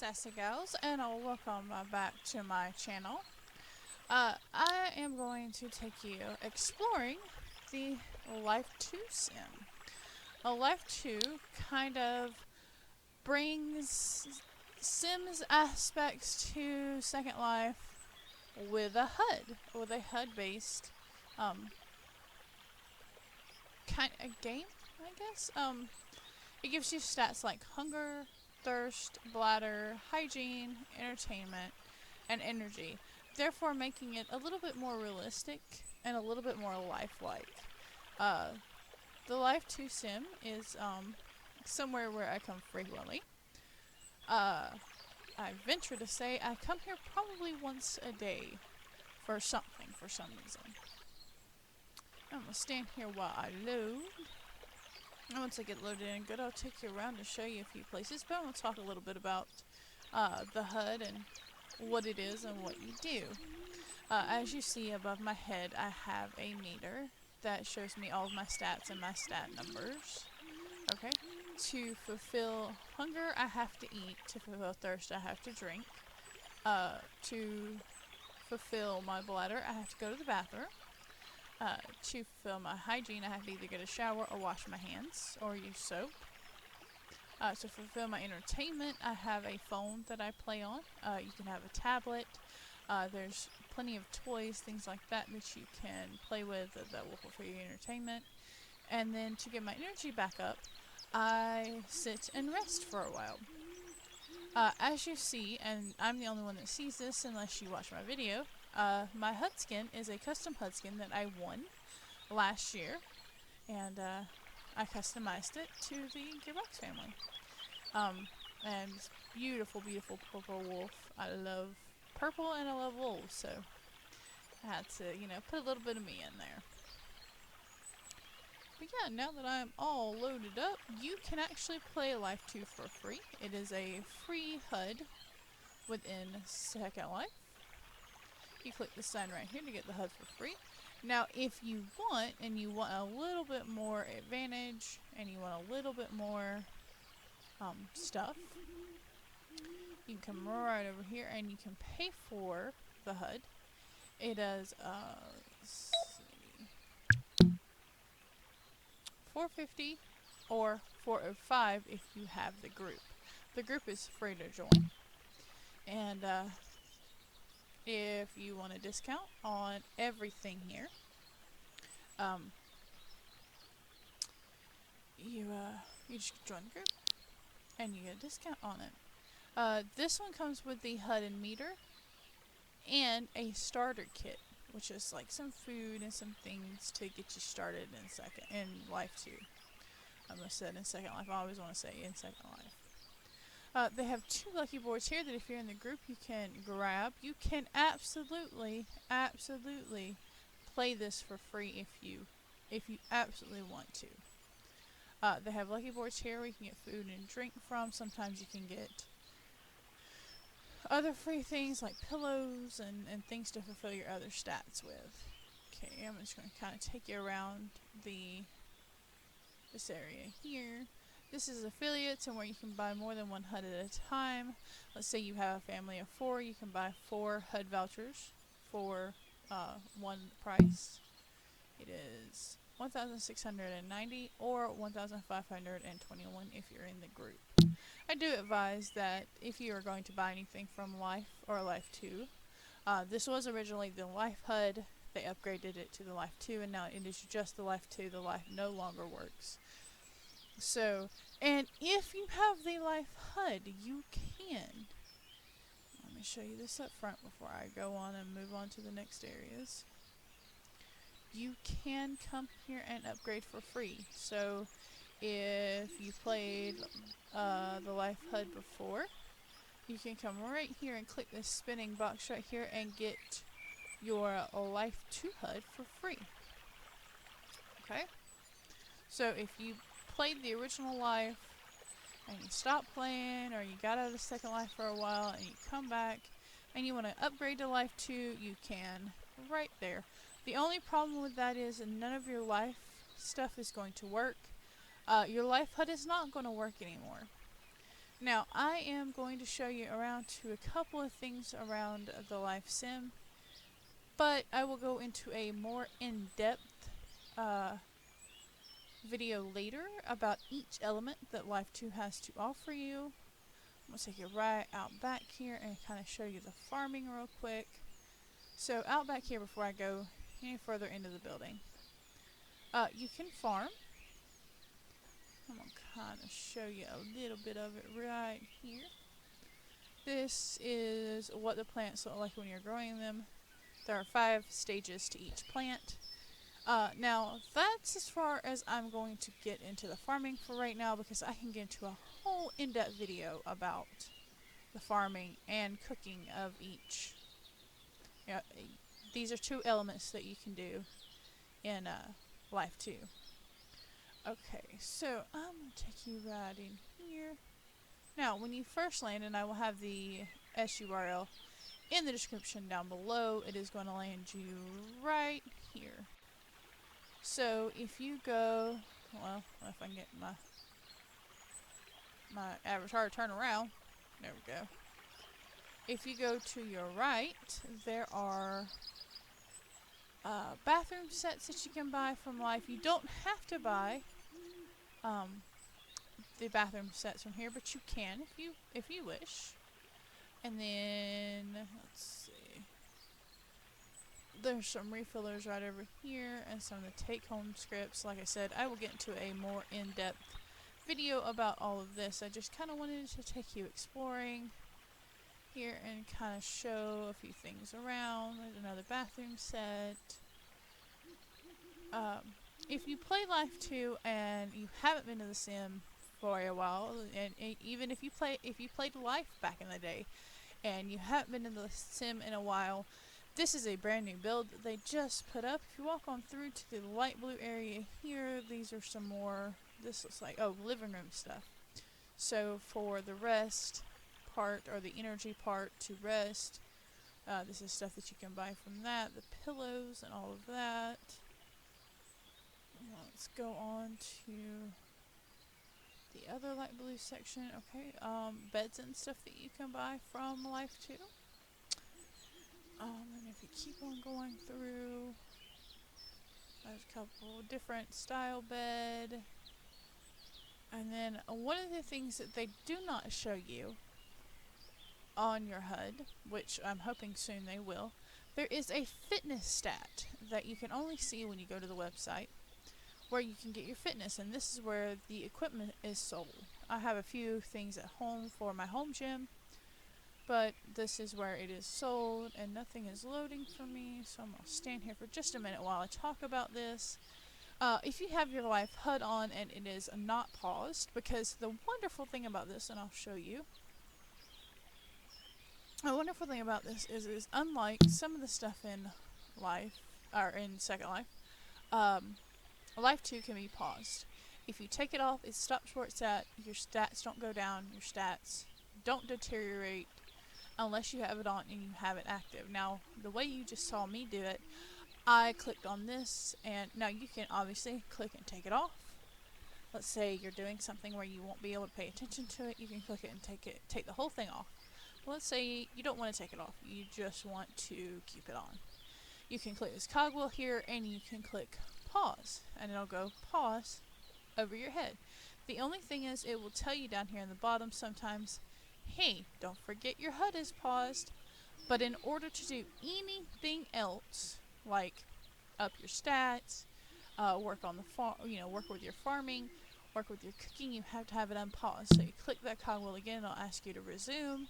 Sassy Gals, and welcome back to my channel. I am going to take you exploring the Life 2 sim. Life 2 kind of brings Sims aspects to Second Life with a HUD based um, kind of game, I guess. It gives you stats like hunger, thirst, bladder, hygiene, entertainment, and energy, therefore making it a little bit more realistic and a little bit more lifelike. Uh, the Life 2 sim is somewhere where I come frequently. Uh, I venture to say I come here probably once a day for something, for some reason. I'm going to stand here while I load. And once I get loaded in good, I'll take you around to show you a few places, but I'm going to talk a little bit about the HUD and what it is and what you do. As you see above my head, I have a meter that shows me all of my stats and my stat numbers. Okay. To fulfill hunger, I have to eat. To fulfill thirst, I have to drink. To fulfill my bladder, I have to go to the bathroom. To fulfill my hygiene, I have to either get a shower or wash my hands or use soap. To fulfill my entertainment, I have a phone that I play on. You can have a tablet. There's plenty of toys, things like that you can play with that will fulfill your entertainment. And then to get my energy back up, I sit and rest for a while. As you see, and I'm the only one that sees this unless you watch my video, my HUD skin is a custom HUD skin that I won last year, and I customized it to the Gearbox family. And it's beautiful, beautiful purple wolf. I love purple and I love wolves, so I had to, put a little bit of me in there. But yeah, now that I'm all loaded up, you can actually play Life 2 for free. It is a free HUD within Second Life. You click the sign right here to get the HUD for free. Now, if you want, and you want a little bit more advantage, and you want a little bit more stuff, you can come right over here and you can pay for the HUD. It is $4.50 or $4.05 if you have the group. The group is free to join, and if you want a discount on everything here, you just join the group and you get a discount on it. This one comes with the HUD and meter and a starter kit, which is like some food and some things to get you started in Life 2. I almost said in Second Life. I always want to say in Second Life. They have 2 lucky boards here that if you're in the group you can grab. You can absolutely play this for free if you absolutely want to. They have lucky boards here where you can get food and drink from. Sometimes you can get other free things like pillows and things to fulfill your other stats with. Okay, I'm just going to kind of take you around this area here. This is affiliates and where you can buy more than one HUD at a time. Let's say you have a family of 4, you can buy 4 HUD vouchers for one price. It is $1,690 or $1,521 if you're in the group. I do advise that if you are going to buy anything from Life or Life 2, this was originally the Life HUD. They upgraded it to the Life 2, and now it is just the Life 2. The Life no longer works. So, and if you have the Life HUD, you can. Let me show you this up front before I go on and move on to the next areas. You can come here and upgrade for free. So, if you played the Life HUD before, you can come right here and click this spinning box right here and get your Life 2 HUD for free. Okay? So if you played the original Life and you stopped playing, or you got out of Second Life for a while and you come back and you want to upgrade to Life 2, you can right there. The only problem with that is none of your Life stuff is going to work. Your Life HUD is not going to work anymore. Now, I am going to show you around to a couple of things around the Life Sim, but I will go into a more in-depth video later about each element that Life 2 has to offer you. I'm going to take you right out back here and kind of show you the farming real quick. So out back here before I go any further into the building, you can farm. I'm going to kind of show you a little bit of it right here. This is what the plants look like when you're growing them. There are 5 stages to each plant. Now, that's as far as I'm going to get into the farming for right now, because I can get into a whole in-depth video about the farming and cooking of each. These are 2 elements that you can do in Life 2. Okay, so I'm going to take you right in here. Now, when you first land, and I will have the SURL in the description down below, it is going to land you right here. So if you go, well, if I can get my avatar to turn around, there we go. If you go to your right, there are bathroom sets that you can buy from Life. You don't have to buy the bathroom sets from here, but you can if you wish. And then let's see, there's some refillers right over here and some of the take-home scripts. Like I said, I will get into a more in-depth video about all of this. I just kind of wanted to take you exploring here and kind of show a few things around. There's another bathroom set. If you play Life 2 and you haven't been to the sim for a while, and even if you played Life back in the day and you haven't been in the sim in a while, this is a brand new build that they just put up. If you walk on through to the light blue area here, these are some more, this looks like, living room stuff. So for the rest part, or the energy part to rest, this is stuff that you can buy from that, the pillows and all of that. Let's go on to the other light blue section. Okay, beds and stuff that you can buy from Life 2. And if you keep on going through, there's a couple different style bed. And then one of the things that they do not show you on your HUD, which I'm hoping soon they will, there is a fitness stat that you can only see when you go to the website, where you can get your fitness, and this is where the equipment is sold. I have a few things at home for my home gym, but this is where it is sold, and nothing is loading for me, so I'm going to stand here for just a minute while I talk about this. If you have your Life HUD on and it is not paused, because the wonderful thing about this, and I'll show you, the wonderful thing about this is unlike some of the stuff in Life, or in Second Life, Life 2 can be paused. If you take it off, it stops where it's at, your stats don't go down, your stats don't deteriorate unless you have it on and you have it active. Now, the way you just saw me do it, I clicked on this, and now you can obviously click and take it off. Let's say you're doing something where you won't be able to pay attention to it, you can click it and take the whole thing off. Well, let's say you don't want to take it off, you just want to keep it on. You can click this cogwheel here and you can click pause, and it'll go pause over your head. The only thing is, it will tell you down here in the bottom sometimes, hey, don't forget your HUD is paused. But in order to do anything else, like up your stats, work on the farm, work with your farming, work with your cooking, you have to have it unpaused. So you click that cogwheel again, it'll ask you to resume,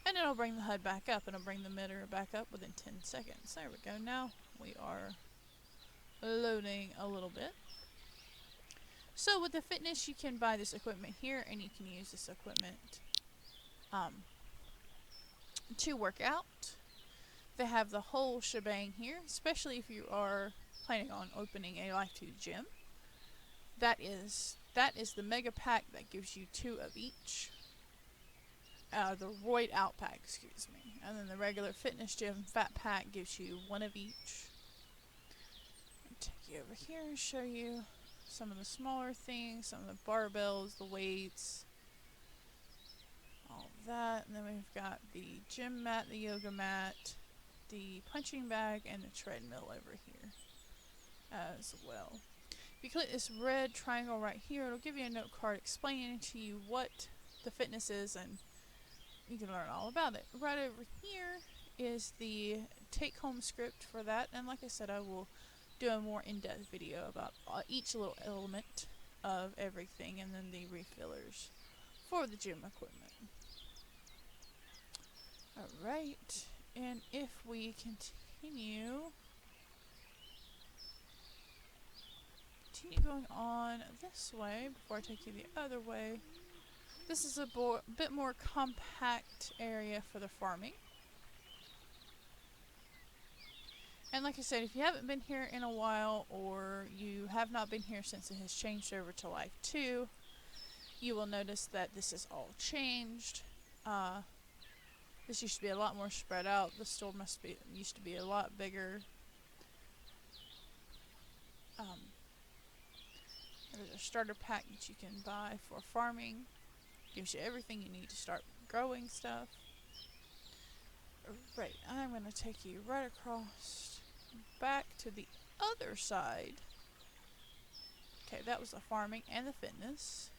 and it'll bring the HUD back up, and it'll bring the mirror back up within 10 seconds. There we go. Now we are loading a little bit. So with the fitness, you can buy this equipment here, and you can use this equipment to work out. They have the whole shebang here, especially if you are planning on opening a Life 2 gym. That is the mega pack that gives you 2 of each. The Roid Out pack, excuse me. And then the regular fitness gym fat pack gives you 1 of each. I'll take you over here and show you some of the smaller things, some of the barbells, the weights. that, and then we've got the gym mat, the yoga mat, the punching bag, and the treadmill over here as well. If you click this red triangle right here, it'll give you a note card explaining to you what the fitness is, and you can learn all about it. Right over here is the take-home script for that, and like I said, I will do a more in-depth video about each little element of everything, and then the refillers for the gym equipment. Alright, and if we continue going on this way before I take you the other way, this is a bit more compact area for the farming. And like I said, if you haven't been here in a while, or you have not been here since it has changed over to Life 2, you will notice that this is all changed. This used to be a lot more spread out. The store used to be a lot bigger. There's a starter pack that you can buy for farming. Gives you everything you need to start growing stuff. Right, I'm going to take you right across back to the other side. Okay, that was the farming and the fitness.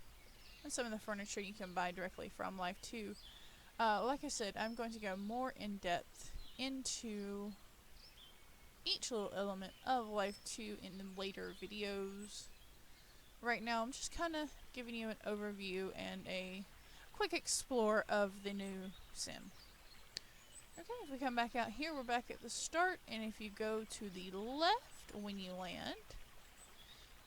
And some of the furniture you can buy directly from Life 2. Like I said, I'm going to go more in depth into each little element of Life 2 in the later videos. Right now, I'm just kind of giving you an overview and a quick explore of the new sim. Okay, if we come back out here, we're back at the start, and if you go to the left when you land,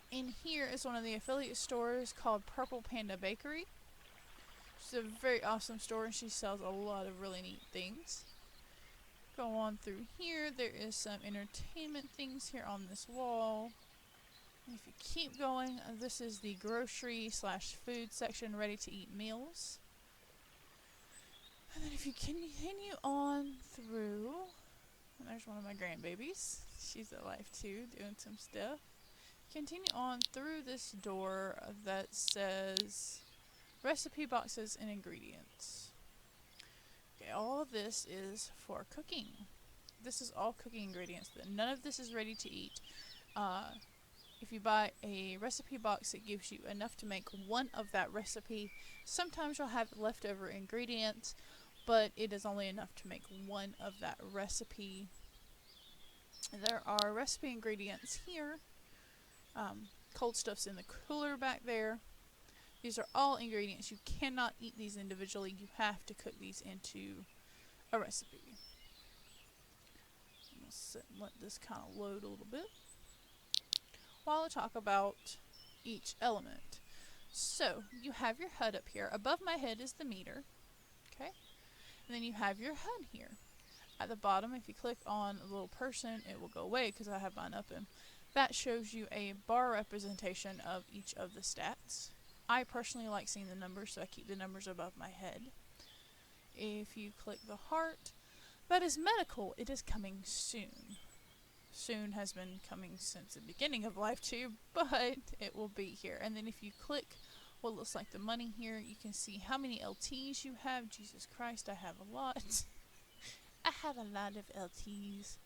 in here is one of the affiliate stores called Purple Panda Bakery. It's a very awesome store, and she sells a lot of really neat things. Go on through here, there is some entertainment things here on this wall. And if you keep going, this is the grocery / food section, ready to eat meals. And then if you continue on through, and there's one of my grandbabies. She's at Life 2 doing some stuff. Continue on through this door that says recipe boxes and ingredients. Okay, all of this is for cooking. This is all cooking ingredients. None of this is ready to eat. If you buy a recipe box, it gives you enough to make one of that recipe. Sometimes you'll have leftover ingredients, but it is only enough to make one of that recipe. There are recipe ingredients here. Cold stuff's in the cooler back there. These are all ingredients. You cannot eat these individually. You have to cook these into a recipe. I'm going to sit and let this kind of load a little bit while I talk about each element. So, you have your HUD up here. Above my head is the meter. Okay? And then you have your HUD here. At the bottom, if you click on a little person, it will go away because I have mine up, and that shows you a bar representation of each of the stats. I personally like seeing the numbers, so I keep the numbers above my head. If you click the heart, that is medical. It is coming soon. Soon has been coming since the beginning of Life 2, but it will be here. And then if you click what looks like the money here, you can see how many LTs you have. Jesus Christ, I have a lot. I have a lot of LTs.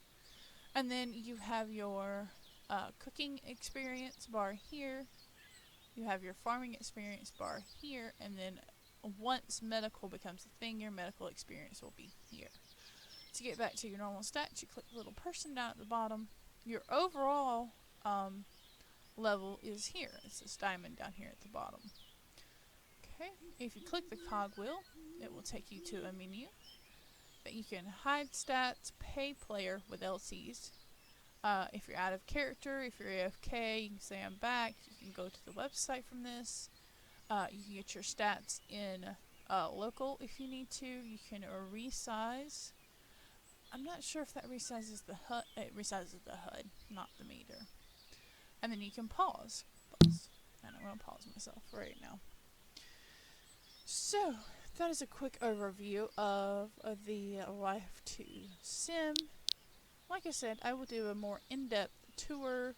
And then you have your cooking experience bar here. You have your farming experience bar here. And then once medical becomes a thing, your medical experience will be here. To get back to your normal stats, you click the little person down at the bottom. Your overall level is here. It's this diamond down here at the bottom. Okay, if you click the cogwheel, it will take you to a menu that you can hide stats, pay player with LCs. If you're out of character, if you're AFK, you can say I'm back. You can go to the website from this. You can get your stats in local if you need to. You can resize. I'm not sure if that resizes the HUD. It resizes the HUD, not the meter. And then you can pause. And I'm going to pause myself right now. So, that is a quick overview of the Life 2 sim. Like I said, I will do a more in-depth tour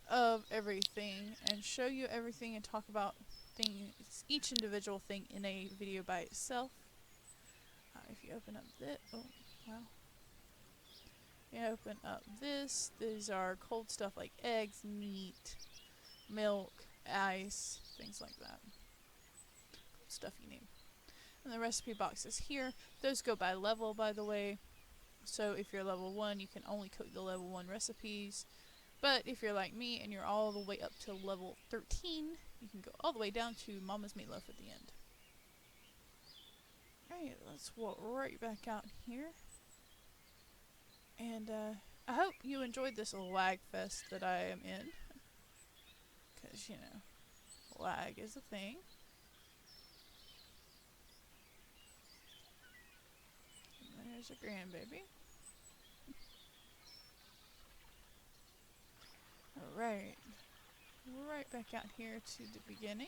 of everything and show you everything and talk about thing, each individual thing in a video by itself. If you open up this, oh wow. You open up this, these are cold stuff like eggs, meat, milk, ice, things like that. Cold stuff you need. And the recipe boxes here, those go by level, by the way. So if you're level 1, you can only cook the level 1 recipes. But if you're like me and you're all the way up to level 13, you can go all the way down to Mama's Meatloaf at the end. Alright, let's walk right back out here. And I hope you enjoyed this lag fest that I am in. Because, you know, lag is a thing. And there's a grandbaby. Alright. Right back out here to the beginning.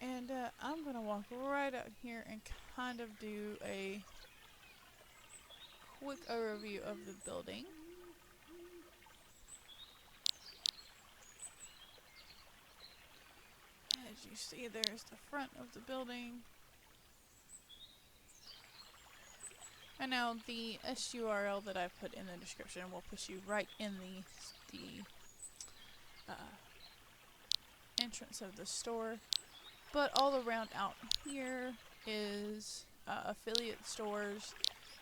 And I'm going to walk right out here and kind of do a quick overview of the building. As you see, there's the front of the building. And now the SURL that I put in the description will put you right in the entrance of the store. But all around out here is affiliate stores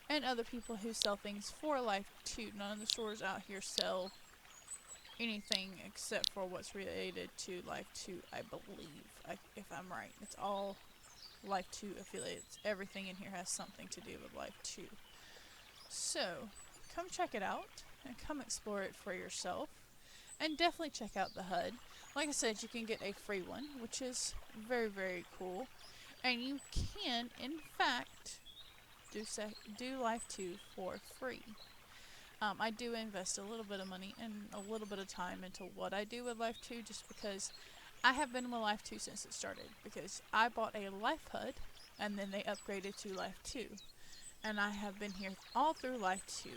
and other people who sell things for Life 2. None of the stores out here sell anything except for what's related to Life 2, I believe, if I'm right. It's all Life 2 affiliates. Everything in here has something to do with Life 2. So, come check it out and come explore it for yourself. And definitely check out the HUD. Like I said, you can get a free one, which is very, very cool. And you can, in fact, do Life 2 for free. I do invest a little bit of money and a little bit of time into what I do with Life 2 just because I have been with Life 2 since it started. Because I bought a Life HUD and then they upgraded to Life 2. And I have been here all through Life 2.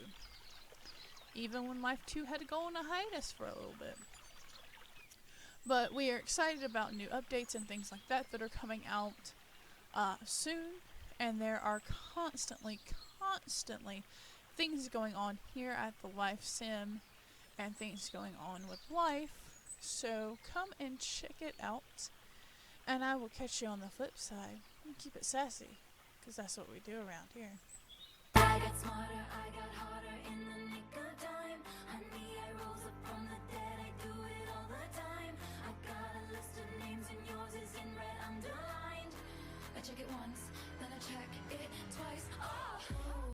Even when Life 2 had to go on a hiatus for a little bit. But we are excited about new updates and things like that are coming out soon. And there are constantly things going on here at the Life Sim and things going on with Life. So come and check it out. And I will catch you on the flip side. And keep it sassy, because that's what we do around here. I got smarter, I got harder in the nick of time. Honey, I rose up from the dead, I do it all the time. I got a list of names and yours is in red underlined. I check it once,